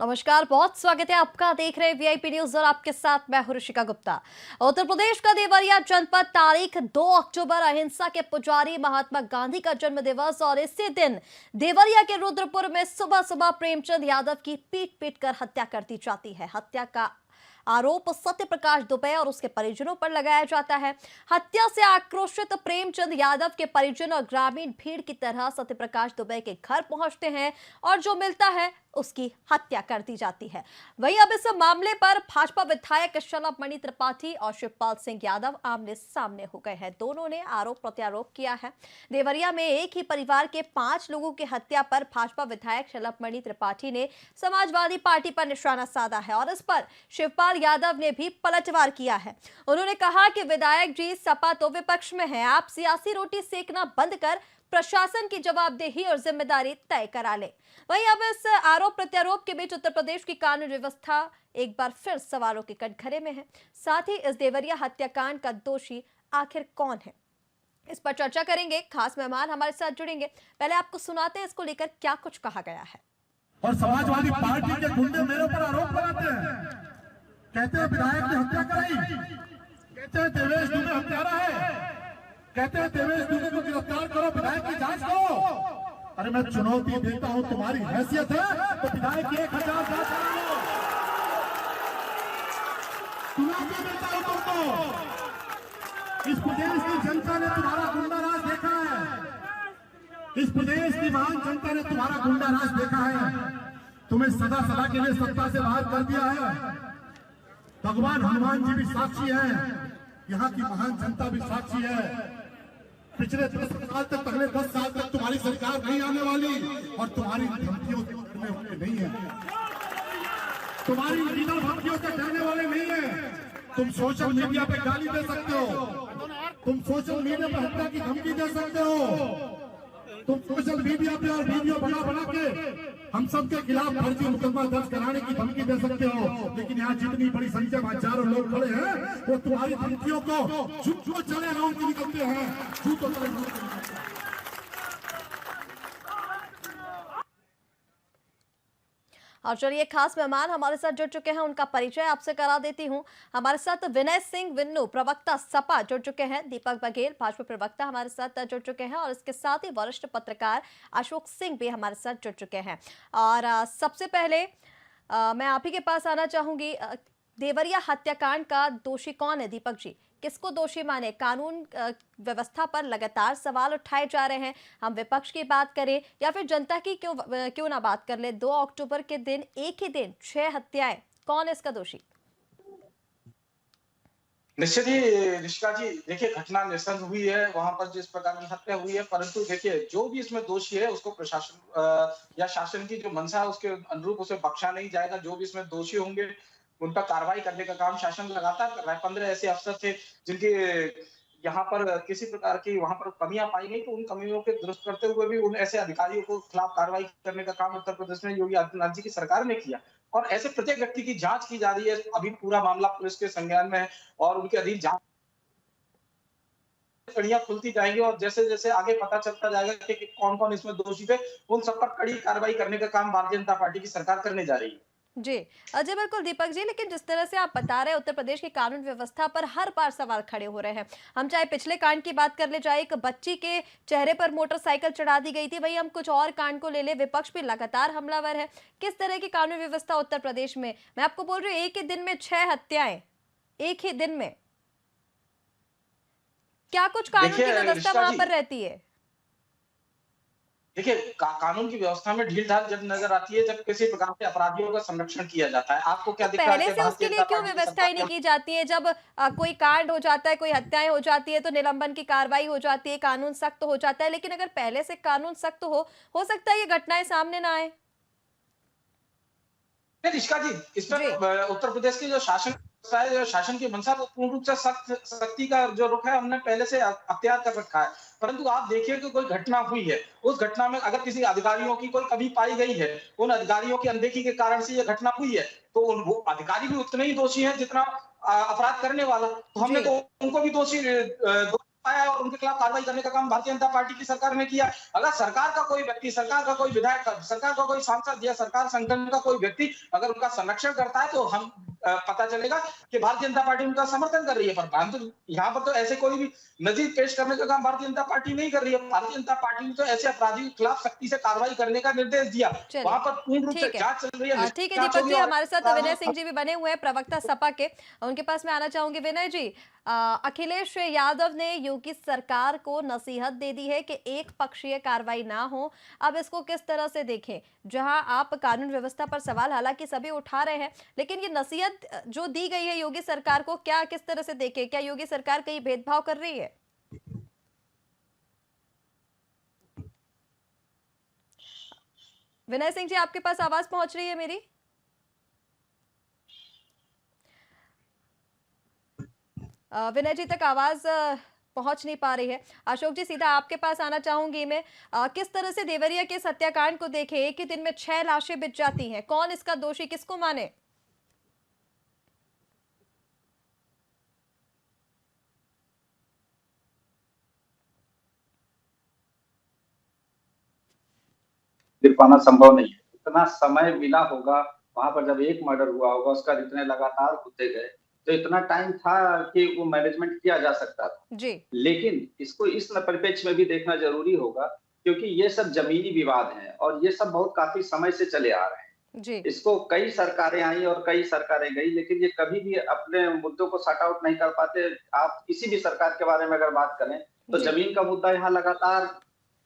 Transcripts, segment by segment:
नमस्कार, बहुत स्वागत है आपका। देख रहे हैं वीआईपी न्यूज और आपके साथ मैं हूं ऋषिका गुप्ता। उत्तर प्रदेश का देवरिया जनपद, तारीख 2 अक्टूबर, अहिंसा के पुजारी महात्मा गांधी का जन्म दिवस। और इसी दिन देवरिया के रुद्रपुर में सुबह सुबह प्रेमचंद यादव की पीट पीट कर हत्या कर दी जाती है। हत्या का आरोप सत्य प्रकाश दुबे और उसके परिजनों पर लगाया जाता है। हत्या से आक्रोशित प्रेमचंद यादव के परिजन और ग्रामीण भीड़ की तरह सत्य प्रकाश दुबे के घर पहुंचते हैं और जो मिलता है उसकी हत्या कर दी जाती है। वहीं अब इस मामले पर भाजपा विधायक शलभ मणि त्रिपाठी और शिवपाल सिंह यादव आमने सामने हो गए हैं। दोनों ने आरोप प्रत्यारोप किया है। देवरिया में एक ही परिवार के 5 लोगों की हत्या पर भाजपा विधायक शलभ मणि त्रिपाठी ने समाजवादी पार्टी पर निशाना साधा है और इस पर शिवपाल यादव ने भी पलटवार किया है। उन्होंने कहा कि विधायक जी, सपा तो विपक्ष में है, आप सियासी रोटी सेकना बंद कर प्रशासन की जवाबदेही और जिम्मेदारी तय करा ले। वहीं अब इस आरोप प्रत्यारोप के बीच उत्तर प्रदेश की कानून व्यवस्था एक बार फिर सवालों के कटघरे में है। साथ ही इस देवरिया हत्याकांड का दोषी आखिर कौन है, इस पर चर्चा करेंगे। खास मेहमान हमारे साथ जुड़ेंगे। पहले आपको सुनाते हैं इसको लेकर क्या कुछ कहा गया है। और समाजवादी पार्टी के गुंडे मेरे ऊपर आरोप लगाते हैं, कहते हैं विधायक ने हत्या कराई, कहते हैं देवेश दुबे हत्यारा है, कहते हैं देवेश दुबे को गिरफ्तार करो, विधायक की जांच करो। अरे मैं चुनौती देता हूं, तुम्हारी हैसियत है तो विधायक की 1000 जांच करा लो। चुनौती देता हूं तुमको। इस प्रदेश की जनता ने तुम्हारा गुंडा राज देखा है, इस प्रदेश की महान जनता ने तुम्हारा गुंडा राज देखा है। तुम्हें सदा सदा के लिए सत्ता से बाहर कर दिया है। भगवान हनुमान जी भी साक्षी है, यहाँ की महान जनता भी साक्षी है। पिछले 10 साल तक, अगले 10 साल तक तुम्हारी सरकार नहीं आने वाली और तुम्हारी धमकियों से डरने वाले नहीं है, तुम्हारी लीडर धमकियों से डरने वाले नहीं है। तुम सोशल मीडिया पे गाली दे सकते हो, तुम सोशल मीडिया पे हत्या की धमकी दे सकते हो, तुम सोशल मीडिया पे और वीडियो बना बना के हम सबके खिलाफ फर्जी मुकदमा दर्ज कराने की धमकी दे सकते हो। लेकिन यहाँ जितनी बड़ी संख्या में हजारों लोग खड़े हैं वो तुम्हारी धमकियों को जो चले राउंड की निकलते हैं, झूठों चले राउंड की निकलते हैं। और चलिए, खास मेहमान हमारे साथ जुड़ चुके हैं, उनका परिचय आपसे करा देती हूं। हमारे साथ विनय सिंह विन्नू, प्रवक्ता सपा, जुड़ चुके हैं। दीपक बघेल, भाजपा प्रवक्ता, हमारे साथ जुड़ चुके हैं। और इसके साथ ही वरिष्ठ पत्रकार अशोक सिंह भी हमारे साथ जुड़ चुके हैं। और सबसे पहले मैं आप ही के पास आना चाहूंगी। देवरिया हत्याकांड का दोषी कौन है दीपक जी? किसको दोषी माने? कानून व्यवस्था पर लगातार सवाल उठाए जा रहे हैं। हम विपक्ष की बात करें या फिर जनता की क्यों ना बात कर ले, 2 अक्टूबर के दिन, एक ही दिन 6 हत्याएं, कौन है इसका दोषी? निश्चित ही ऋषिका जी, देखिए घटना निरसन हुई है, वहां पर जिस प्रकार की हत्या हुई है, परंतु देखिए जो भी इसमें दोषी है उसको प्रशासन या शासन की जो मंशा है उसके अनुरूप उसे बख्शा नहीं जाएगा। जो भी इसमें दोषी होंगे उन पर कार्रवाई करने का काम शासन लगातार कर रहा है। 15 ऐसे अफसर थे जिनके यहाँ पर किसी प्रकार की वहां पर कमियां पाई गई, तो उन कमियों के दुरुस्त करते हुए भी उन ऐसे अधिकारियों को खिलाफ कार्रवाई करने का काम उत्तर प्रदेश में योगी आदित्यनाथ जी की सरकार ने किया। और ऐसे प्रत्येक व्यक्ति की जांच की जा रही है। अभी पूरा मामला पुलिस के संज्ञान में है और उनके अधीन जांच कड़ियां खुलती जाएंगी और जैसे जैसे आगे पता चलता जाएगा कि कौन कौन इसमें दोषी थे, उन सब पर कड़ी कार्रवाई करने का काम भारतीय जनता पार्टी की सरकार करने जा रही है। जी, अजय, बिल्कुल दीपक जी। लेकिन जिस तरह से आप बता रहे हैं, उत्तर प्रदेश की कानून व्यवस्था पर हर बार सवाल खड़े हो रहे हैं। हम चाहे पिछले कांड की बात कर ले, चाहे एक बच्ची के चेहरे पर मोटरसाइकिल चढ़ा दी गई थी, वही हम कुछ और कांड को ले ले, विपक्ष भी लगातार हमलावर है। किस तरह की कानून व्यवस्था उत्तर प्रदेश में? मैं आपको बोल रही हूँ, एक ही दिन में 6 हत्याएं, एक ही दिन में। क्या कुछ कानून की व्यवस्था वहां पर रहती है? देखिए कानून की व्यवस्था में ढील ढाल जब नजर आती है जब किसी प्रकार के अपराधियों का संरक्षण किया जाता है। आपको क्या तो दिख रहा है पहले कि से भारतीय उसके लिए जनता क्यों पार्टी की व्यवस्थाएं नहीं सरकार की जाती है? जब कोई कांड हो जाता है, कोई हत्याएं हो जाती है, तो निलंबन की कार्रवाई हो जाती है, कानून सख्त हो जाता है। लेकिन अगर पहले से कानून सख्त हो सकता है ये घटनाएं सामने ना आए। निष्का जी, इस पर उत्तर प्रदेश की जो शासन की मंशा, वो पूर्ण रूप से सख्ती का जो रुख है हमने पहले से अख्तियार कर रखा है। परंतु आप देखिए कि कोई घटना हुई है, उस घटना में अगर किसी अधिकारियों की कोई कमी पाई गई है, उन अधिकारियों की अनदेखी के कारण से ये घटना हुई है, तो वो अधिकारी भी उतने ही दोषी हैं जितना अपराध करने वाला। तो हमने तो उनको भी दोषी पाया और उनके खिलाफ कार्रवाई करने का काम भारतीय जनता पार्टी की सरकार ने किया। अगर सरकार का कोई व्यक्ति, सरकार का कोई विधायक, सरकार का कोई सांसद या सरकार संगठन का कोई व्यक्ति अगर उनका संरक्षण करता है तो हम पता चलेगा कि भारतीय जनता पार्टी उनका समर्थन कर रही है। पर यहाँ पर तो ऐसे कोई भी नजीर पेश करने का काम भारतीय जनता पार्टी नहीं कर रही है। भारतीय जनता पार्टी ने तो ऐसे अपराधियों के खिलाफ सख्ती से कार्रवाई करने का निर्देश दिया। वहां पर पूर्ण रूप से ठीक है। जांच चल रही है। ठीक है दीपक जी, हमारे साथ विनय सिंह जी भी बने हुए हैं, प्रवक्ता सपा के, उनके पास मैं आना चाहूंगी। विनय जी, अखिलेश यादव ने योगी सरकार को नसीहत दे दी है कि एक पक्षीय कार्रवाई ना हो। अब इसको किस तरह से देखें, जहां आप कानून व्यवस्था पर सवाल हालांकि सभी उठा रहे हैं, लेकिन ये नसीहत जो दी गई है योगी सरकार को, क्या किस तरह से देखें? क्या योगी सरकार कहीं भेदभाव कर रही है? विनय सिंह जी, आपके पास आवाज पहुंच रही है मेरी? विनय जी तक आवाज पहुंच नहीं पा रही है। अशोक जी, सीधा आपके पास आना चाहूंगी मैं। किस तरह से देवरिया के हत्याकांड को देखें? एक ही दिन में 6 लाशें बिछ जाती हैं, कौन इसका दोषी, किसको माने? फिर पाना संभव नहीं है। इतना समय मिला होगा वहां पर, जब एक मर्डर हुआ होगा उसका इतने लगातार होते गए, तो इतना टाइम था कि वो मैनेजमेंट किया जा सकता था जी। लेकिन इसको इस परिप्रेक्ष्य में भी देखना जरूरी होगा, क्योंकि ये सब जमीनी विवाद हैं और ये सब बहुत काफी समय से चले आ रहे हैं। जी। इसको कई सरकारें आई और कई सरकारें गई, लेकिन ये कभी भी अपने मुद्दों को सॉर्ट आउट नहीं कर पाते। आप किसी भी सरकार के बारे में अगर बात करें तो जमीन का मुद्दा यहाँ लगातार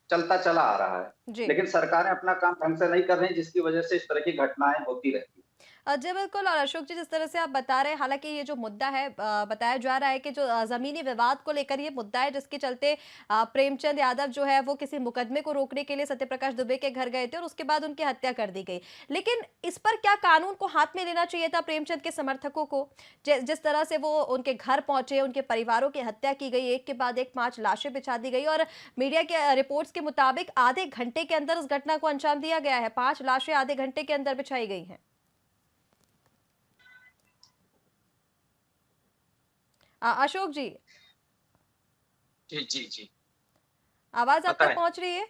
चलता चला आ रहा है, लेकिन सरकारें अपना काम ढंग से नहीं कर रही, जिसकी वजह से इस तरह की घटनाएं होती रहती हैं। जी बिल्कुल। और अशोक जी, जिस तरह से आप बता रहे हैं, हालांकि ये जो मुद्दा है, बताया जा रहा है कि जो जमीनी विवाद को लेकर ये मुद्दा है, जिसके चलते प्रेमचंद यादव जो है वो किसी मुकदमे को रोकने के लिए सत्यप्रकाश दुबे के घर गए थे और उसके बाद उनकी हत्या कर दी गई। लेकिन इस पर क्या कानून को हाथ में लेना चाहिए था प्रेमचंद के समर्थकों को? जिस तरह से वो उनके घर पहुंचे, उनके परिवारों की हत्या की गई, एक के बाद एक 5 लाशें बिछा दी गई और मीडिया के रिपोर्ट्स के मुताबिक आधे घंटे के अंदर उस घटना को अंजाम दिया गया है। 5 लाशें आधे घंटे के अंदर बिछाई गई हैं। अशोक जी, जी जी जी, आवाज आप तक पहुंच रही है?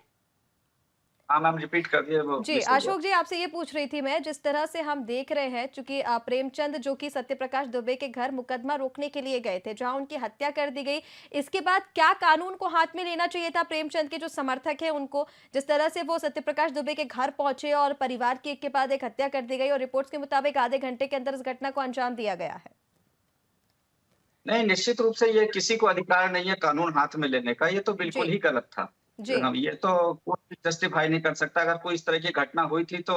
हाँ मैम, रिपीट कर दिए वो। जी अशोक जी, आपसे ये पूछ रही थी मैं, जिस तरह से हम देख रहे हैं, चूंकि प्रेमचंद जो कि सत्यप्रकाश दुबे के घर मुकदमा रोकने के लिए गए थे, जहां उनकी हत्या कर दी गई, इसके बाद क्या कानून को हाथ में लेना चाहिए था प्रेमचंद के जो समर्थक हैं उनको? जिस तरह से वो सत्यप्रकाश दुबे के घर पहुंचे और परिवार की एक के बाद एक हत्या कर दी गई और रिपोर्ट्स के मुताबिक आधे घंटे के अंदर इस घटना को अंजाम दिया गया है। नहीं, निश्चित रूप से ये किसी को अधिकार नहीं है कानून हाथ में लेने का, ये तो बिल्कुल ही गलत था। ये तो कोई जस्टिफाई नहीं कर सकता। अगर कोई इस तरह की घटना हुई थी तो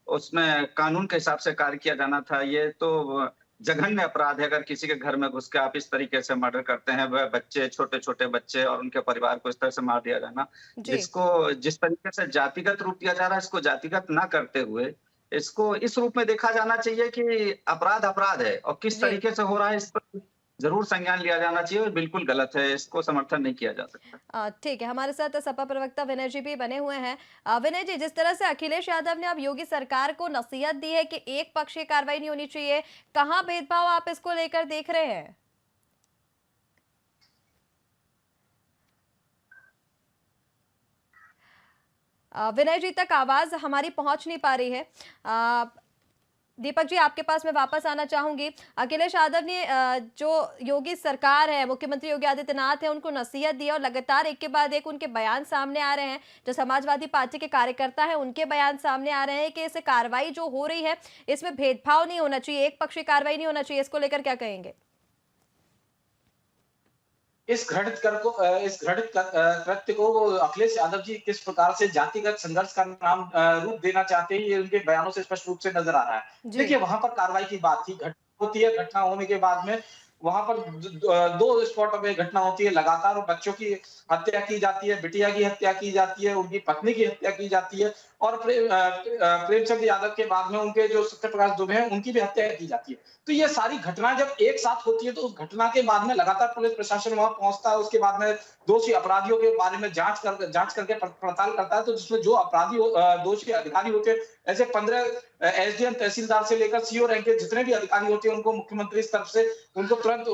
उसमें कानून के हिसाब से कार्य किया जाना था। ये तो जघन्य अपराध है अगर किसी के घर में घुस के आप इस तरीके से मर्डर करते हैं, वह बच्चे, छोटे छोटे बच्चे और उनके परिवार को इस तरह से मार दिया जाना। जिसको जिस तरीके से जातिगत रूप दिया जा रहा है, इसको जातिगत ना करते हुए इसको इस रूप में देखा जाना चाहिए कि अपराध अपराध है और किस तरीके से हो रहा है इस पर जरूर संज्ञान लिया जाना चाहिए और बिल्कुल गलत है, इसको समर्थन नहीं किया जा सकता। ठीक है, हमारे साथ सपा प्रवक्ता विनय जी भी बने हुए हैं। विनय जी, जिस तरह से अखिलेश यादव ने अब योगी सरकार को नसीहत दी है कि एक पक्षीय कार्रवाई नहीं होनी चाहिए, कहां भेदभाव आप इसको लेकर देख रहे हैं? विनय जी तक आवाज हमारी पहुंच नहीं पा रही है। दीपक जी, आपके पास मैं वापस आना चाहूंगी। अखिलेश यादव ने जो योगी सरकार है, मुख्यमंत्री योगी आदित्यनाथ है, उनको नसीहत दी और लगातार एक के बाद एक उनके बयान सामने आ रहे हैं। जो समाजवादी पार्टी के कार्यकर्ता हैं, उनके बयान सामने आ रहे हैं कि इस कार्रवाई जो हो रही है इसमें भेदभाव नहीं होना चाहिए, एक पक्षीय कार्रवाई नहीं होना चाहिए। इसको लेकर क्या कहेंगे? इस घृणित कृत्य को अखिलेश यादव जी किस प्रकार से जातिगत संघर्ष का नाम रूप देना चाहते हैं, ये उनके बयानों से स्पष्ट रूप से नजर आ रहा है। देखिए, वहां पर कार्रवाई की बात थी, घटना होती है, घटना होने के बाद में वहां पर 2 स्पॉट में घटना होती है, लगातार बच्चों की हत्या की जाती है, बिटिया की हत्या की जाती है, उनकी पत्नी की हत्या की जाती है और प्रेमचंद यादव के बाद में उनके जो सत्यप्रकाश दुबे हैं उनकी भी हत्या की जाती है। तो ये सारी घटना जब एक साथ होती है तो उस घटना के बाद में लगातार पुलिस प्रशासन वहां पहुंचता है, उसके बाद में दोषी अपराधियों के बारे में जांच करके पड़ताल करता है। तो जिसमें जो अपराधी दोषी अधिकारी होते हैं, ऐसे 15 एसडीएम तहसीलदार से लेकर सीओ रैंक के जितने भी अधिकारी होते हैं, उनको मुख्यमंत्री स्तर से उनको तुरंत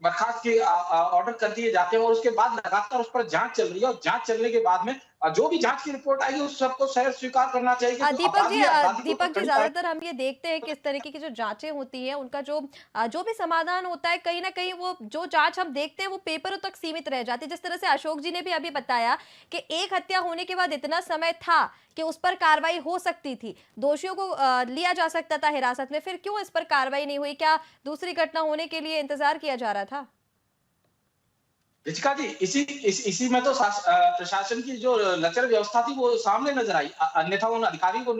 बर्खास्त की ऑर्डर कर दिए जाते हैं और उसके बाद लगातार उस पर जांच चल रही है और जांच चलने के बाद में जो भी जांच की रिपोर्ट आएगी उस सबको शायद स्वीकार करना चाहिए कि जो दीपक अपराधी जी है, अपराधी को दीपक जी कड़ी ज्यादातर हम ये देखते हैं कि इस तरीके की जो जांचें होती हैं उनका जो भी समाधान होता है कहीं ना कहीं वो जो जांच हम देखते हैं वो पेपरों तक सीमित रह जाती है। जिस तरह से अशोक जी ने भी अभी बताया कि एक हत्या होने के बाद इतना समय था कि उस पर कार्रवाई हो सकती थी, दोषियों को लिया जा सकता था हिरासत में, फिर क्यों इस पर कार्रवाई नहीं हुई? क्या दूसरी घटना होने के लिए इंतजार किया जा रहा था? रिचिका जी, इसी में तो प्रशासन की जो लचर व्यवस्था थी वो सामने नजर आई। अन्यथा उन अधिकारियों को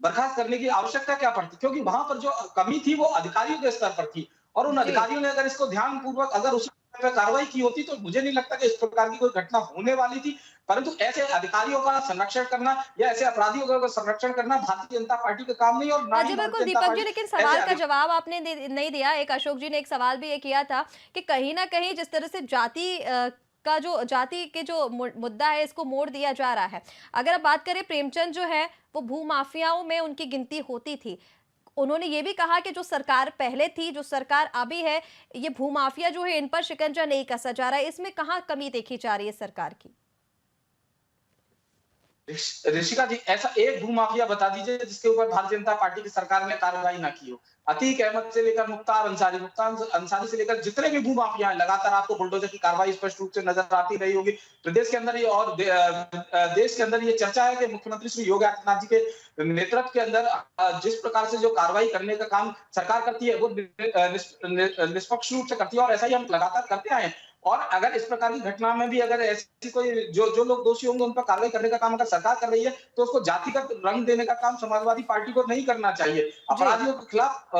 बर्खास्त करने की आवश्यकता क्या पड़ती, क्योंकि वहां पर जो कमी थी वो अधिकारियों के स्तर पर थी और उन जी अधिकारियों ने अगर इसको ध्यान पूर्वक अगर उसी पे कार्रवाई की होती तो मुझे नहीं लगता कि इस प्रकार की कोई घटना होने वाली थी। परंतु ऐसे अधिकारियों का संरक्षण करना या ऐसे अपराधियों का संरक्षण करना भारतीय जनता पार्टी का काम नहीं और ना ही जी बिल्कुल भारतीय जनता दीपक जी, पार्टी लेकिन ऐसे सवाल का जवाब आपने नहीं दिया। एक अशोक जी ने एक सवाल भी ये किया था कि कहीं ना कहीं जिस तरह से जाति के जो मुद्दा है इसको मोड़ दिया जा रहा है। अगर आप बात करें, प्रेमचंद जो है वो भूमाफियाओं में उनकी गिनती होती थी। उन्होंने ये भी कहा कि जो सरकार पहले थी, जो सरकार अभी है, ये भूमाफिया जो है इन पर शिकंजा नहीं कसा जा रहा है। इसमें कहाँ कमी देखी जा रही है सरकार की? ऋषिका जी, ऐसा एक भूमाफिया बता दीजिए जिसके ऊपर भारतीय जनता पार्टी की सरकार ने कार्रवाई ना की हो। अतीक अहमद से लेकर मुख्तार अंसारी से लेकर जितने भी भूमाफिया हैं, लगातार आपको बुलडोजर की कार्रवाई स्पष्ट रूप से नजर आती रही होगी। प्रदेश के अंदर ये और देश के अंदर ये चर्चा है कि मुख्यमंत्री श्री योगी आदित्यनाथ जी के नेतृत्व के अंदर जिस प्रकार से जो कार्रवाई करने का काम सरकार करती है वो निष्पक्ष रूप से करती है और ऐसा ही हम लगातार करते आए हैं। और अगर इस प्रकार की घटना में भी अगर ऐसी कोई जो लोग दोषी होंगे उन पर कार्रवाई करने का काम अगर सरकार कर रही है तो उसको जातिगत रंग देने का काम समाजवादी पार्टी को नहीं करना चाहिए। अपराधियों के खिलाफ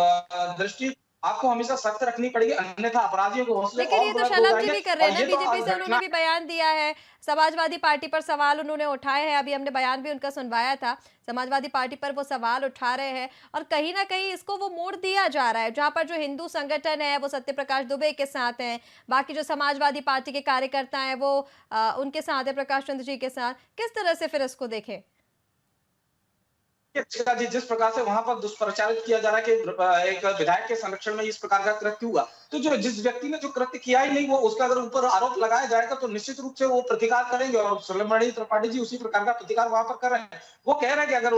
दृष्टि आपको हमेशा सख्त रखनी पड़ेगी, अन्यथा अपराधियों को हौसले लेकिन और ये तो बुलंद हो शलभ जी जाएंगे भी कर रहे और हैं ना, ये तो बीजेपी से उन्होंने घटना भी बयान दिया है, समाजवादी पार्टी पर सवाल उन्होंने उठाए हैं। अभी हमने बयान भी उनका सुनवाया था, समाजवादी पार्टी पर वो सवाल उठा रहे हैं और कहीं ना कहीं इसको वो मोड़ दिया जा रहा है। जहां पर जो हिंदू संगठन है वो सत्य प्रकाश दुबे के साथ हैं, बाकी जो समाजवादी पार्टी के कार्यकर्ता हैं वो उनके साथ है, प्रकाश चंद्र जी के साथ। किस तरह से फिर इसको देखें? जी, जिस प्रकार से वहां पर दुष्प्रचारित किया जा रहा है कि एक विधायक के संरक्षण में इस प्रकार का कृत्य हुआ, तो जो जिस व्यक्ति ने जो कृत्य किया ही नहीं वो उसका अगर ऊपर आरोप लगाया जाएगा तो निश्चित रूप से वो प्रतिकार करेंगे और सुब्रमण्यम त्रिपाठी जी उसी प्रकार का प्रतिकार वहां पर कर रहे हैं। वो कह रहे हैं कि अगर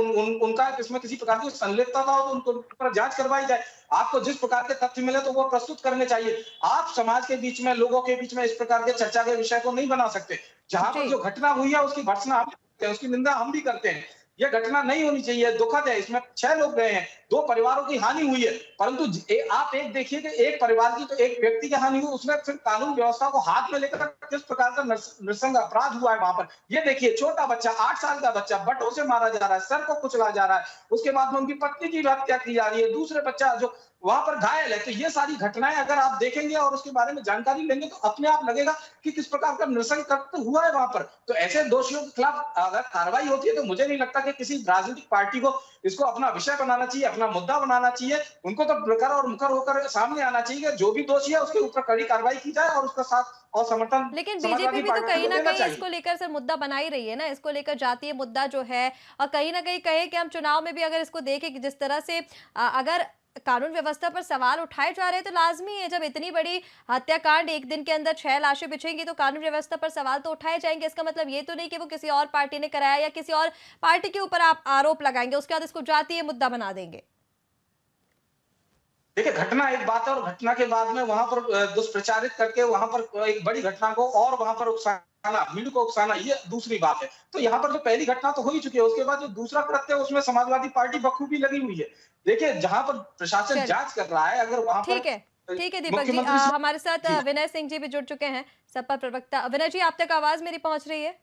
उनका इसमें किसी प्रकार की संलिप्तता हो तो उनको पर जांच करवाई जाए। आपको जिस प्रकार के तथ्य मिले तो वो प्रस्तुत करने चाहिए। आप समाज के बीच में, लोगों के बीच में इस प्रकार के चर्चा के विषय को नहीं बना सकते। जहां पर जी जो घटना हुई है उसकी भर्त्सना हम करते हैं, उसकी निंदा हम भी करते हैं। ये घटना नहीं होनी चाहिए, दुखद है। इसमें 6 लोग गए हैं, 2 परिवारों की हानि हुई है, परंतु आप एक देखिए कि एक परिवार की तो एक व्यक्ति की हानि हुई, उसने फिर कानून व्यवस्था को हाथ में लेकर किस प्रकार का नृशंस अपराध हुआ है वहां पर। ये देखिए, छोटा बच्चा, 8 साल का बच्चा बटों से मारा जा रहा है, सर को कुचला जा रहा है, उसके बाद में उनकी पत्नी की हत्या की जा रही है, दूसरे बच्चा जो वहां पर घायल है। तो ये सारी घटनाएं अगर आप देखेंगे और उसके बारे में जानकारी लेंगे तो अपने आप लगेगा कि किस प्रकार का नृशंस कृत्य हुआ है वहां पर। तो ऐसे दोषियों के खिलाफ अगर कार्रवाई होती है तो मुझे नहीं लगता कि किसी राजनीतिक पार्टी को इसको अपना विषय बनाना चाहिए, अपना मुद्दा बनाना चाहिए। उनको तो प्रखर और मुखर होकर सामने आना चाहिए कि जो भी दोषी है उसके ऊपर कड़ी कार्रवाई की जाए और उसका साथ और समर्थन लेकिन बीजेपी समाजवादी भी तो पार्टी कहीं को ना देना कहीं चाहिए। इसको लेकर सर मुद्दा बना ही रही है ना, इसको लेकर जातीय मुद्दा जो है। और कहीं ना कहीं कहे कि हम चुनाव में भी अगर इसको देखें कि जिस तरह से अगर कानून व्यवस्था पर सवाल उठाए जा रहे हैं तो लाजमी है, जब इतनी बड़ी हत्याकांड एक दिन के अंदर 6 लाशें बिछेंगी तो कानून व्यवस्था पर सवाल तो उठाए जाएंगे। इसका मतलब ये तो नहीं कि वो किसी और पार्टी ने कराया या किसी और पार्टी के ऊपर आप आरोप लगाएंगे उसके बाद इसको जातीय मुद्दा बना देंगे। देखिए, घटना एक बात है और घटना के बाद में वहां पर दुष्प्रचारित करके वहां पर एक बड़ी घटना को और वहां पर उकसाना, भीड़ को उकसाना, ये दूसरी बात है। तो यहाँ पर जो पहली घटना तो हो ही चुकी है, उसके बाद जो दूसरा कृत्य है उसमें समाजवादी पार्टी बखूबी लगी हुई है। देखिए, जहां पर प्रशासन चल जांच कर रहा है, अगर वहां ठीक पर है, ठीक है दीपक जी। मुख्यमंत्री हमारे साथ जी विनय सिंह जी भी जुड़ चुके हैं, सपा प्रवक्ता। विनय जी, आप तक आवाज मेरी पहुंच रही है?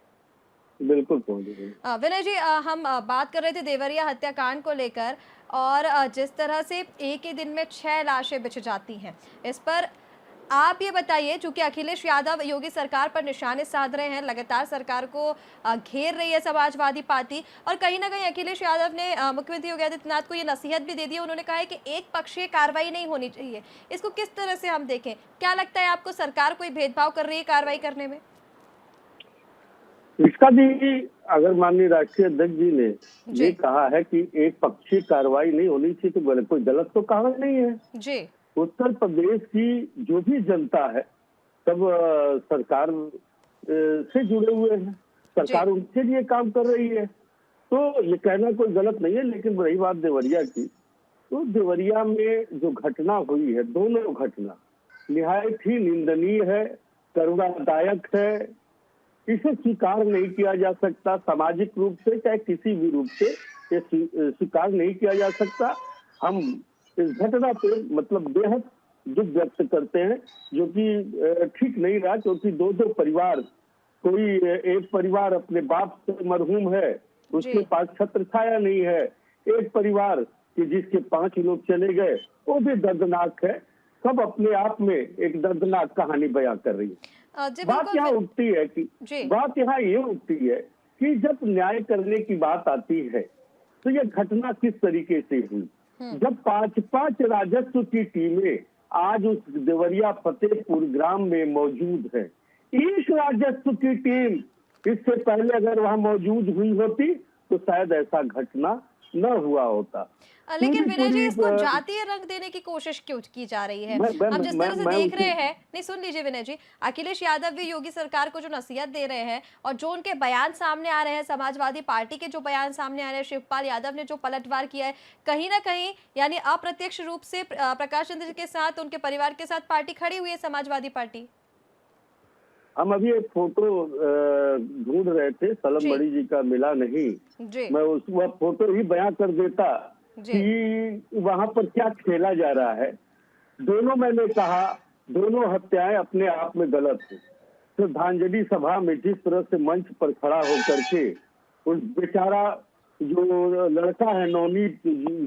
बिल्कुल पहुंच रही है। विनय जी, हम बात कर रहे थे देवरिया हत्याकांड को लेकर और जिस तरह से एक ही दिन में 6 लाशें बिछ जाती हैं, इस पर आप ये बताइए, चूंकि अखिलेश यादव योगी सरकार पर निशाने साध रहे हैं, लगातार सरकार को घेर रही है समाजवादी पार्टी और कहीं ना कहीं अखिलेश यादव ने मुख्यमंत्री योगी आदित्यनाथ को ये नसीहत भी दे दी है। उन्होंने कहा है कि एक पक्षीय कार्रवाई नहीं होनी चाहिए। इसको किस तरह से हम देखें? क्या लगता है आपको, सरकार कोई भेदभाव कर रही है कार्रवाई करने में? इसका भी अगर माननीय राष्ट्रीय अध्यक्ष जी ने ये कहा है कि एक पक्षी कार्रवाई नहीं होनी चाहिए तो कोई गलत तो कहा नहीं है। जी उत्तर प्रदेश की जो भी जनता है सब सरकार से जुड़े हुए हैं, सरकार उनके लिए काम कर रही है, तो ये कहना कोई गलत नहीं है। लेकिन रही बात देवरिया की, तो देवरिया में जो घटना हुई है, दोनों घटना निहायत ही निंदनीय है, करुणादायक है, इसे स्वीकार नहीं किया जा सकता। सामाजिक रूप से चाहे किसी भी रूप से ये स्वीकार नहीं किया जा सकता। हम इस घटना पे मतलब बेहद दुख व्यक्त करते हैं, जो कि ठीक नहीं रहा, क्योंकि दो परिवार, कोई एक परिवार अपने बाप से मरहूम है, उसके पास छत्र छाया नहीं है, एक परिवार कि जिसके 5 लोग चले गए, वो भी दर्दनाक है। सब अपने आप में एक दर्दनाक कहानी बयां कर रही है। बात यहाँ उठती है कि बात यहाँ ये उठती है कि जब न्याय करने की बात आती है तो ये घटना किस तरीके से हुई। जब 5 राजस्व की टीमें आज उस देवरिया फतेहपुर ग्राम में मौजूद है, एक राजस्व की टीम इससे पहले अगर वहां मौजूद हुई होती तो शायद ऐसा घटना न हुआ होता। लेकिन विनय जी, इसको जातीय रंग देने की कोशिश क्यों की जा रही है? हम जिस तरह से देख रहे हैं, नहीं सुन लीजिए विनय जी, अखिलेश यादव भी योगी सरकार को जो नसीहत दे रहे हैं और जो उनके बयान सामने आ रहे हैं, समाजवादी पार्टी के जो बयान सामने आ रहे हैं, शिवपाल यादव ने जो पलटवार किया है, कहीं ना कहीं यानी अप्रत्यक्ष रूप से प्रकाश चंद्र के साथ, उनके परिवार के साथ पार्टी खड़ी हुई है, समाजवादी पार्टी। हम अभी एक फोटो ढूंढ रहे थे, सलम बड़ी जी का मिला नहीं, मैं वह फोटो ही बयां कर देता कि वहां पर क्या खेला जा रहा है। दोनों, मैंने कहा, दोनों हत्याएं अपने आप में गलत है। श्रद्धांजलि सभा में जिस तरह से मंच पर खड़ा होकर के उस बेचारा जो लड़का है, नवनीत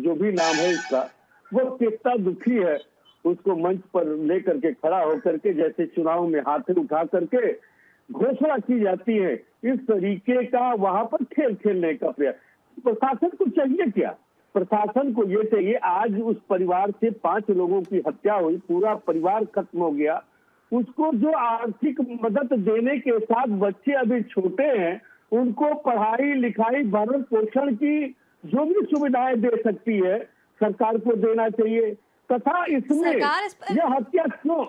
जो भी नाम है इसका, वो कितना दुखी है, उसको मंच पर लेकर के खड़ा होकर के जैसे चुनाव में हाथ उठा करके घोषणा की जाती है, इस तरीके का वहां पर खेल खेलने का प्रयास। प्रशासन को चाहिए क्या? प्रशासन को ये चाहिए, आज उस परिवार से 5 लोगों की हत्या हुई, पूरा परिवार खत्म हो गया, उसको जो आर्थिक मदद देने के साथ, बच्चे अभी छोटे हैं, उनको पढ़ाई लिखाई भरण पोषण की जो भी सुविधाएं दे सकती है सरकार को देना चाहिए। तथा इसमें यह हत्या क्यों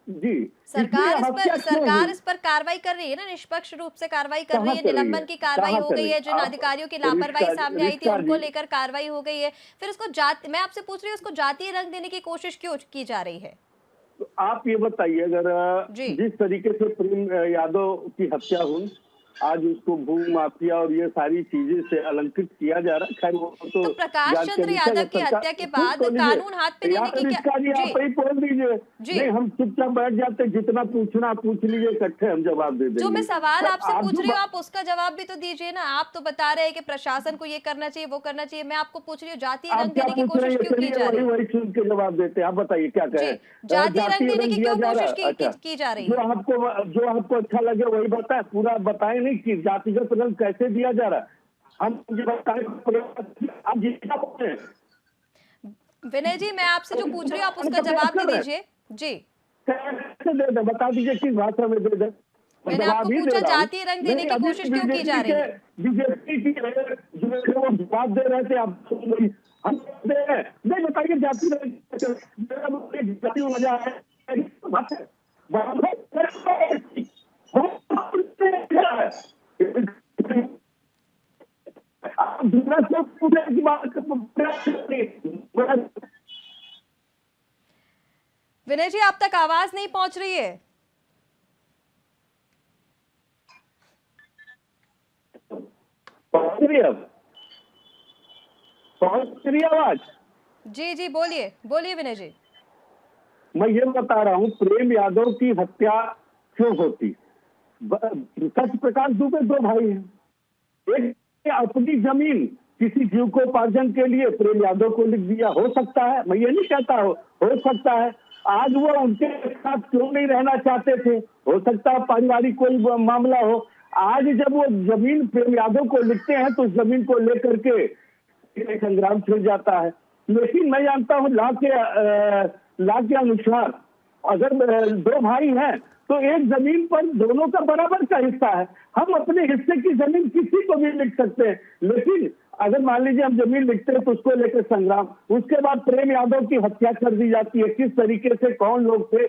जी, सरकार इस पर कार्रवाई कर रही है ना, निष्पक्ष रूप से कार्रवाई कर रही है। निलंबन की कार्रवाई हो गई है, जिन अधिकारियों की लापरवाही सामने आई थी उनको लेकर कार्रवाई हो गई है, फिर उसको मैं आपसे पूछ रही हूँ, उसको जातीय रंग देने की कोशिश क्यों की जा रही है? तो आप ये बताइए, अगर जिस तरीके से प्रेम यादव की हत्या हुई, आज उसको भू माफिया और ये सारी चीजें से अलंकृत किया जा रहा है। खैर वो तो प्रकाश चंद्र यादव की हत्या के बाद कानून हाथ में लेने की क्या? आप ही बोल दीजिए, नहीं हम चुपचाप बैठ जाते, जितना पूछना पूछ लीजिए, इकट्ठे हम जवाब दे देंगे। जो मैं सवाल आपसे पूछ रही हूँ, आप उसका जवाब भी तो दीजिए ना। आप तो बता रहे हैं कि प्रशासन को ये करना चाहिए, वो करना चाहिए, मैं आपको पूछ रही हूँ जातीय रंग देने की कोशिश क्यों की जा रही है? वही सुन के जवाब देते हैं, आप बताइए क्या कहें। जातीय रंग देने की क्यों कोशिश की जा रही है? जो आपको अच्छा लगे वही बताए, पूरा बताए नहीं कि जातिगत रंग कैसे दिया जा रहा है। हम आप जितना बोलते हैं। विनय जी, मैं आपसे जो पूछ रही हूँ आप उसका जवाब दे दीजिए जी। कैसे दे दे, बता दीजिए किस भाषा में दे दे। मैंने आपको पूछा जातीय रंग देने की कोशिश क्यों की जा रही है? बीजेपी की जो वो जवाब दे रहे थे, आप सुन रही, हम दे रहे हैं। नहीं बताइए जाति जाति वजह है, विनय जी, आप तक आवाज नहीं पहुंच रही है। पहुंच रही आवाज? जी जी, बोलिए बोलिए विनय जी। मैं ये बता रहा हूँ, प्रेम यादव की हत्या क्यों होती? सत्य प्रकाश दुबे 2 भाई हैं, एक अपनी जमीन किसी जीविकोपार्जन के लिए प्रेम यादव को लिख दिया, हो सकता है, मैं ये नहीं कहता हो सकता है। आज वो उनके साथ क्यों नहीं रहना चाहते थे, हो सकता है पारिवारिक कोई मामला हो। आज जब वो जमीन प्रेम यादव को लिखते हैं तो जमीन को लेकर के संग्राम छिड़ जाता है। लेकिन मैं जानता हूँ लॉ के अनुसार अगर 2 भाई हैं तो एक जमीन पर दोनों का बराबर का हिस्सा है। हम अपने हिस्से की जमीन किसी को भी लिख सकते हैं, लेकिन अगर मान लीजिए हम जमीन लिखते हैं तो उसको लेकर संग्राम, उसके बाद प्रेम यादव की हत्या कर दी जाती है, किस तरीके से कौन लोग थे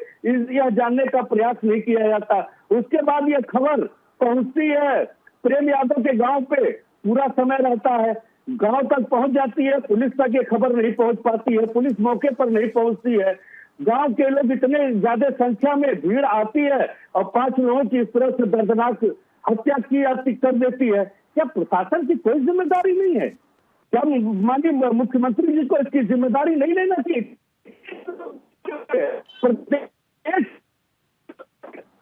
यह जानने का प्रयास नहीं किया जाता। उसके बाद यह खबर पहुंचती है प्रेम यादव के गांव पे, पूरा समय रहता है, गांव तक पहुंच जाती है, पुलिस तक ये खबर नहीं पहुंच पाती है, पुलिस मौके पर नहीं पहुंचती है, गांव के लोग इतने ज्यादा संख्या में भीड़ आती है और 5 लोगों की इस तरह से दर्दनाक हत्या की कर देती है। क्या प्रशासन की कोई जिम्मेदारी नहीं है? क्या माननीय मुख्यमंत्री जी को इसकी जिम्मेदारी नहीं लेना चाहिए?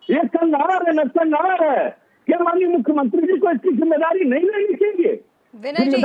ये नारा है, क्या माननीय मुख्यमंत्री जी को इसकी जिम्मेदारी नहीं लेनी चाहिए? विनय जी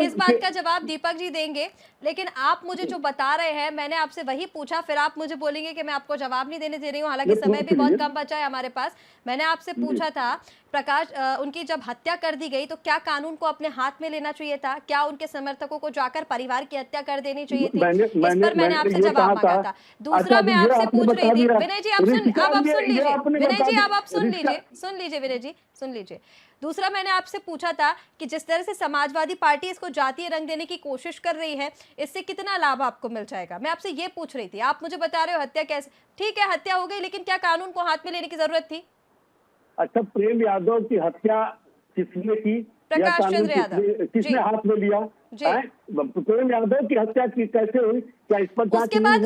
इस बात का जवाब दीपक जी देंगे, लेकिन आप मुझे जो बता रहे हैं मैंने आपसे वही पूछा, फिर आप मुझे बोलेंगे कि मैं आपको जवाब नहीं देने दे रही हूँ, हालांकि समय भी बहुत कम बचा है हमारे पास। मैंने आपसे पूछा था प्रकाश उनकी जब हत्या कर दी गई तो क्या कानून को अपने हाथ में लेना चाहिए था? क्या उनके समर्थकों को जाकर परिवार की हत्या कर देनी चाहिए थी? इस पर मैंने आपसे जवाब मांगा था। दूसरा मैं आपसे पूछ रही थी, विनय जी आप सुन लीजिए, विनय जी आप सुन लीजिए, विनय जी सुन लीजिए। दूसरा मैंने आपसे पूछा था कि जिस तरह से समाजवादी पार्टी इसको जातीय रंग देने की कोशिश कर रही है, इससे कितना लाभ आपको मिल जाएगा? मैं आपसे ये पूछ रही थी, आप मुझे बता रहे हो हत्या कैसे, ठीक है हत्या हो गई, लेकिन क्या कानून को हाथ में लेने की जरूरत थी? अच्छा, प्रेम यादव की हत्या किसने की? प्रकाश चंद्र यादव किसने हाथ में लिया? प्रेम यादव की हत्या की कैसे हुई? क्या इस पर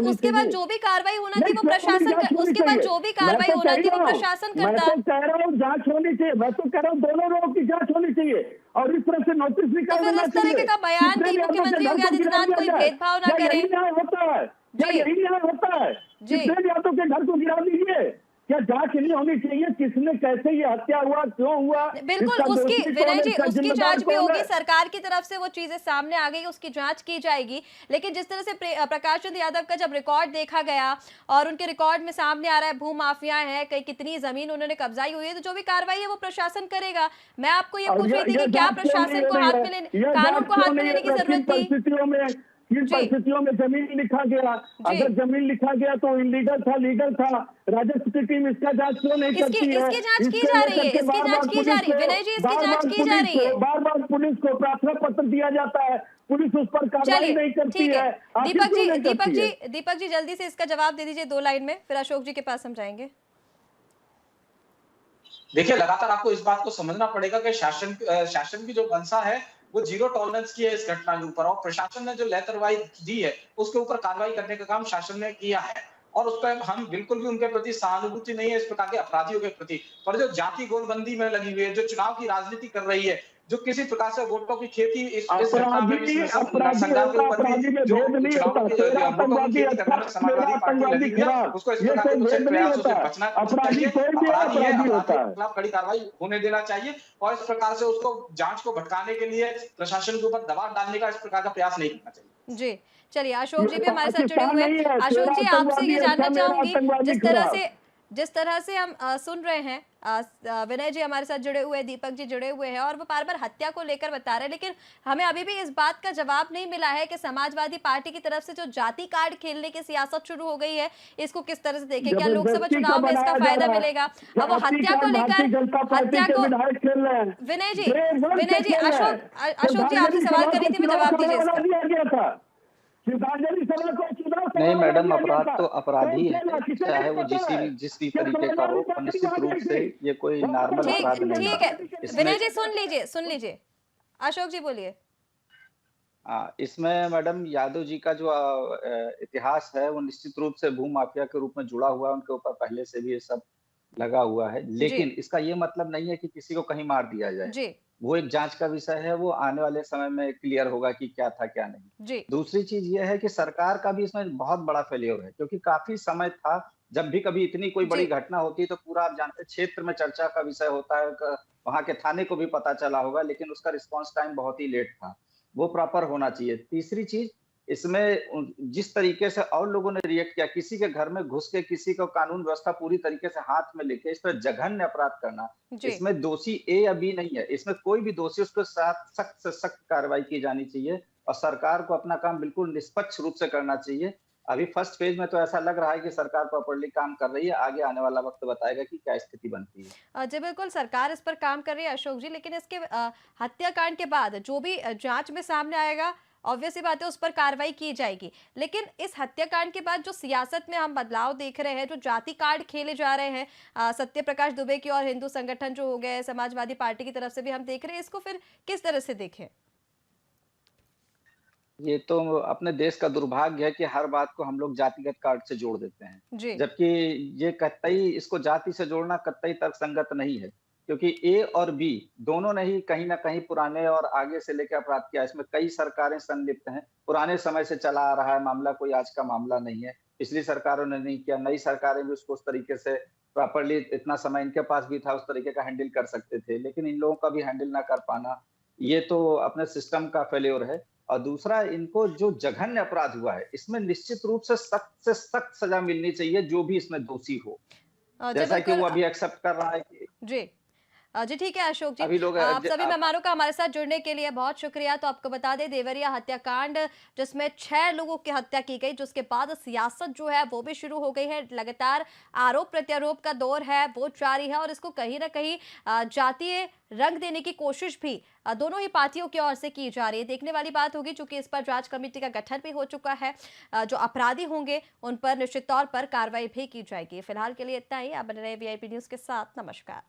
उसके बाद जो भी कार्रवाई होना थी वो प्रशासन उसके बाद जो भी कार्रवाई होना थी वो प्रशासन करता है। मैं तो कह रहा हूँ जांच होनी चाहिए, मैं तो कह रहा हूँ दोनों लोगों की जांच होनी चाहिए और इस तरह से नोटिस भी कर देना चाहिए। इस तरीके का बयान कि मुख्यमंत्री योगी आदित्यनाथ कोई भेदभाव ना करे, होता है क्या? यही न्याय होता है? प्रेम यादव के घर को गिरा दीजिए, क्या जांच नहीं होनी चाहिए? किसने कैसे ये हत्या हुआ, क्यों हुआ? बिल्कुल उसकी विनय जी उसकी जांच भी होगी, सरकार की तरफ से वो चीजें सामने आ गई, उसकी जांच की जाएगी। लेकिन जिस तरह से प्रकाश चंद्र यादव का जब रिकॉर्ड देखा गया और उनके रिकॉर्ड में सामने आ रहा है भू माफिया है, कई कितनी जमीन उन्होंने कब्जाई हुई है, तो जो भी कार्रवाई है वो प्रशासन करेगा। मैं आपको ये पूछ रही थी कि क्या प्रशासन को हाथ में लेने, कानून को हाथ में लेने की जरूरत थी? किन परिस्थितियों में जमीन लिखा गया? अगर जमीन लिखा गया तो इलीगल था, लीगल था, राजस्व की टीम इसका जांच क्यों नहीं करती है? इसकी जांच की जा रही है, इसकी जांच की जा रही है विनय जी, इसकी जांच की जा रही है। बार बार पुलिस को प्रार्थना पत्र दिया जाता है, पुलिस उस पर कार्रवाई नहीं करती है। दीपक जी जल्दी से इसका जवाब दे दीजिए 2 लाइन में, फिर अशोक जी के पास हम जाएंगे। देखिए लगातार आपको इस बात को समझना पड़ेगा कि शासन की जो मंशा है वो 0 टॉलरेंस की है इस घटना के ऊपर, और प्रशासन ने जो लापरवाही दी है उसके ऊपर कार्रवाई करने का काम शासन ने किया है, और उस पर हम बिल्कुल भी उनके प्रति सहानुभूति नहीं है इस प्रकार के अपराधियों के प्रति। पर जो जाति गोलबंदी में लगी हुई है, जो चुनाव की राजनीति कर रही है, जो किसी प्रकार से वोटों की खेती इस संग्राम के ऊपर भी जो समाजवादी पार्टी लगी है उसको इस प्रकार के प्रयासों से बचना चाहिए, खिलाफ कड़ी कार्रवाई होने देना चाहिए, और इस प्रकार से उसको जांच को भटकाने के लिए प्रशासन के ऊपर दबाव डालने का इस प्रकार का प्रयास नहीं करना चाहिए। जी चलिए, अशोक जी भी हमारे साथ जुड़े हुए हैं। अशोक जी आपसे ये जानना चाहूंगी, जिस तरह से हम सुन रहे हैं विनय जी हमारे साथ जुड़े हुए हैं, दीपक जी जुड़े हुए हैं और वो बार बार हत्या को लेकर बता रहे हैं, लेकिन हमें अभी भी इस बात का जवाब नहीं मिला है कि समाजवादी पार्टी की तरफ से जो जाति कार्ड खेलने की सियासत शुरू हो गई है, इसको किस तरह से देखें? क्या लोकसभा चुनाव में इसका फायदा मिलेगा? अब वो हत्या को लेकर, हत्या को विनय जी अशोक जी आपसे सवाल कर रही थी, मैं जवाब दीजिए इसका। नहीं मैडम, अपराध तो अपराधी है, चाहे वो जिस भी तरीके का हो, निश्चित रूप से ये कोई नॉर्मल अपराध नहीं है। ठीक है विनय जी सुन लीजिए अशोक जी बोलिए। इसमें मैडम यादव जी का जो इतिहास है वो निश्चित रूप से भू माफिया के रूप में जुड़ा हुआ है, उनके ऊपर पहले से भी ये सब लगा हुआ है, लेकिन इसका ये मतलब नहीं है कि किसी को कहीं मार दिया जाए। वो एक जांच का विषय है, वो आने वाले समय में क्लियर होगा कि क्या था क्या नहीं। दूसरी चीज ये है कि सरकार का भी इसमें बहुत बड़ा फेलियर है, क्योंकि काफी समय था जब भी कभी इतनी कोई बड़ी घटना होती है तो पूरा आप जानते हैं क्षेत्र में चर्चा का विषय होता है, वहां के थाने को भी पता चला होगा, लेकिन उसका रिस्पॉन्स टाइम बहुत ही लेट था, वो प्रॉपर होना चाहिए। तीसरी चीज, इसमें जिस तरीके से और लोगों ने रिएक्ट किया, किसी के घर में घुस के किसी को कानून व्यवस्था पूरी तरीके से हाथ में लेके इस पर जघन्य अपराध करना, इसमें दोषी ए या बी नहीं है, इसमें कोई भी दोषी, उसके साथ सख्त से सख्त कार्रवाई की जानी चाहिए और सरकार को अपना काम बिल्कुल निष्पक्ष रूप से करना चाहिए। अभी फर्स्ट फेज में तो ऐसा लग रहा है कि सरकार प्रॉपर्ली काम कर रही है, आगे आने वाला वक्त बताएगा कि क्या स्थिति बनती है। जी बिल्कुल, सरकार इस पर काम कर रही है अशोक जी, लेकिन इसके हत्याकांड के बाद जो भी जांच में सामने आएगा, ऑब्वियस सी बात है उस पर कार्रवाई की जाएगी। लेकिन इस हत्याकांड के बाद जो सियासत में हम बदलाव देख रहे हैं, जो जाति कार्ड खेले जा रहे हैं सत्य प्रकाश दुबे की और हिंदू संगठन जो हो गए, समाजवादी पार्टी की तरफ से भी हम देख रहे हैं, इसको फिर किस तरह से देखें? ये तो अपने देश का दुर्भाग्य है कि हर बात को हम लोग जातिगत कार्ड से जोड़ देते हैं। जी। जबकि ये कतई इसको जाति से जोड़ना कतई तर्कसंगत नहीं है। क्योंकि ए और बी दोनों ने ही कहीं न कहीं पुराने और आगे से लेकर अपराध किया। इसमें कई सरकारें संलिप्त हैं। पुराने समय से चला आ रहा है मामला, कोई आज का मामला नहीं है। पिछली सरकारों ने नहीं किया, नई सरकारें भी उसको उस तरीके से प्रॉपर्ली इतना समय इनके पास भी था, उस तरीके का हैंडल कर सकते थे। लेकिन इन लोगों का भी हैंडल ना कर पाना, ये तो अपने सिस्टम का फेल्योर है। और दूसरा, इनको जो जघन्य अपराध हुआ है, इसमें निश्चित रूप से सख्त सजा मिलनी चाहिए, जो भी इसमें दोषी हो। जी जैसा कि बिल्कुल। वो अभी एक्सेप्ट कर रहा है कि जी। जी ठीक है अशोक जी, अभी लोग आप सभी मेहमानों का हमारे साथ जुड़ने के लिए बहुत शुक्रिया। तो आपको बता दें, देवरिया हत्याकांड जिसमें 6 लोगों की हत्या की गई, जिसके बाद सियासत जो है वो भी शुरू हो गई है। लगातार आरोप प्रत्यारोप का दौर है वो जारी है, और इसको कहीं ना कहीं जातीय रंग देने की कोशिश भी दोनों ही पार्टियों की ओर से की जा रही है। देखने वाली बात होगी, चूंकि इस पर जांच कमेटी का गठन भी हो चुका है। जो अपराधी होंगे उन पर निश्चित तौर पर कार्रवाई भी की जाएगी। फिलहाल के लिए इतना ही। आप बने रहे VIP न्यूज के साथ। नमस्कार।